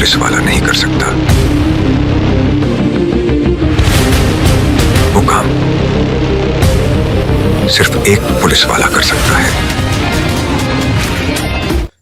Police वाला नहीं कर सकता। वो काम सिर्फ एक पुलिस वाला कर सकता है।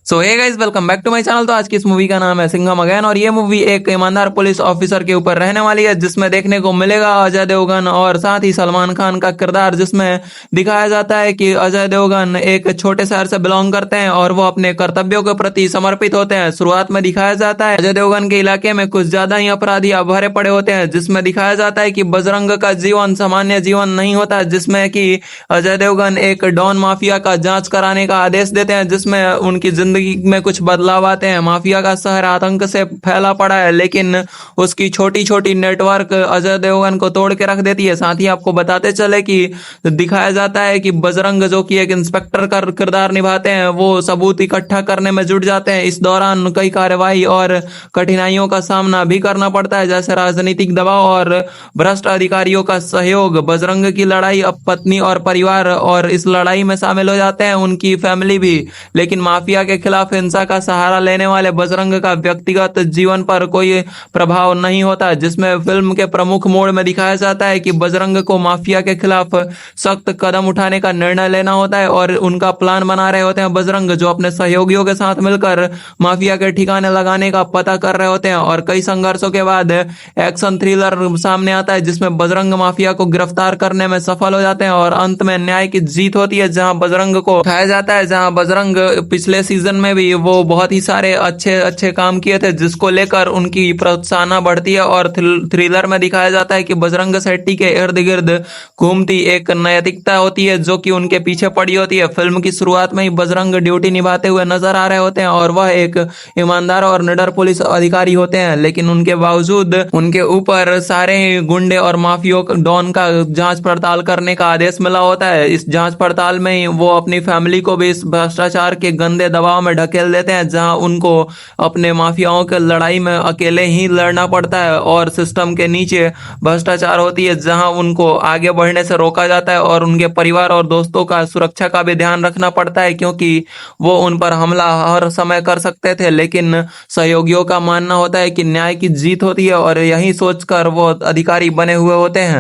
So hey guys, welcome back to my channel. तो आज की इस मूवी का नाम है सिंघम अगेन और ये मूवी एक ईमानदार पुलिस ऑफिसर के ऊपर रहने वाली है, जिसमें देखने को मिलेगा अजय देवगन और साथ ही सलमान खान का किरदार, जिसमें दिखाया जाता है कि अजय देवगन एक छोटे शहर से बिलोंग करते हैं और वो अपने कर्तव्यों के प्रति समर्पित होते हैं। शुरुआत में दिखाया जाता है अजय देवगन के इलाके में कुछ ज्यादा ही अपराधी भरे पड़े होते हैं, जिसमें दिखाया जाता है कि बजरंग का जीवन सामान्य जीवन नहीं होता, जिसमें कि अजय देवगन एक डॉन माफिया का जांच कराने का आदेश देते हैं, जिसमें उनकी जिंदगी में कुछ बदलाव आते हैं। माफिया का शहर आतंक से फैला पड़ा है, लेकिन उसकी छोटी छोटी नेटवर्क अजय देवगन को तोड़ के रख देती है। साथ ही आपको बताते चले कि दिखाया जाता है कि बजरंग, जो कि एक इंस्पेक्टर का किरदार निभाते हैं, वो सबूत इकट्ठा करने में जुट जाते हैं। इस दौरान कई कार्रवाई और कठिनाइयों का सामना भी करना पड़ता है, जैसे राजनीतिक दबाव और भ्रष्ट अधिकारियों का सहयोग। बजरंग की लड़ाई अब पत्नी और परिवार और इस लड़ाई में शामिल हो जाते हैं उनकी फैमिली भी, लेकिन माफिया के खिलाफ हिंसा का सहारा लेने वाले बजरंग का व्यक्तिगत जीवन पर कोई प्रभाव नहीं होता, जिसमें फिल्म के प्रमुख मोड़ में दिखाया जाता है कि बजरंग को माफिया के खिलाफ सख्त कदम उठाने का निर्णय लेना होता है और उनका प्लान बना रहे होते हैं बजरंग, जो अपने सहयोगियों के साथ मिलकर माफिया के ठिकाने लगाने का पता कर रहे होते हैं। और कई संघर्षों के बाद एक्शन थ्रिलर सामने आता है, जिसमें बजरंग माफिया को गिरफ्तार करने में सफल हो जाते हैं और अंत में न्याय की जीत होती है, जहां बजरंग को उठाया जाता है। जहां बजरंग पिछले सीजन में भी वो बहुत ही सारे अच्छे अच्छे काम किए थे, जिसको लेकर उनकी प्रोत्साहन बढ़ती है। और थ्रिलर में दिखाया जाता है कि बजरंग सेट्टी के इर्द गिर्द घूमती एक नैतिकता होती है, जो कि उनके पीछे पड़ी होती है। फिल्म की शुरुआत में ही बजरंग ड्यूटी निभाते हुए नजर आ रहे होते हैं और वह एक ईमानदार और निडर पुलिस अधिकारी होते हैं, लेकिन उनके बावजूद उनके ऊपर सारे गुंडे और माफियों डॉन का जांच पड़ताल करने का आदेश मिला होता है। इस जांच पड़ताल में ही वो अपनी फैमिली को भी इस भ्रष्टाचार के गंदे दबाव में ढकेल देते हैं, जहां उनको अपने माफियाओं के लड़ाई में अकेले ही लड़ना पड़ता है और सिस्टम के नीचे भ्रष्टाचार होती है, जहां उनको आगे बढ़ने से रोका जाता है और उनके परिवार और दोस्तों का सुरक्षा का भी ध्यान रखना पड़ता है, क्योंकि वो उन पर हमला हर समय कर सकते थे। लेकिन सहयोगियों का मानना होता है कि न्याय की जीत होती है और यही सोचकर वो अधिकारी बने हुए होते हैं।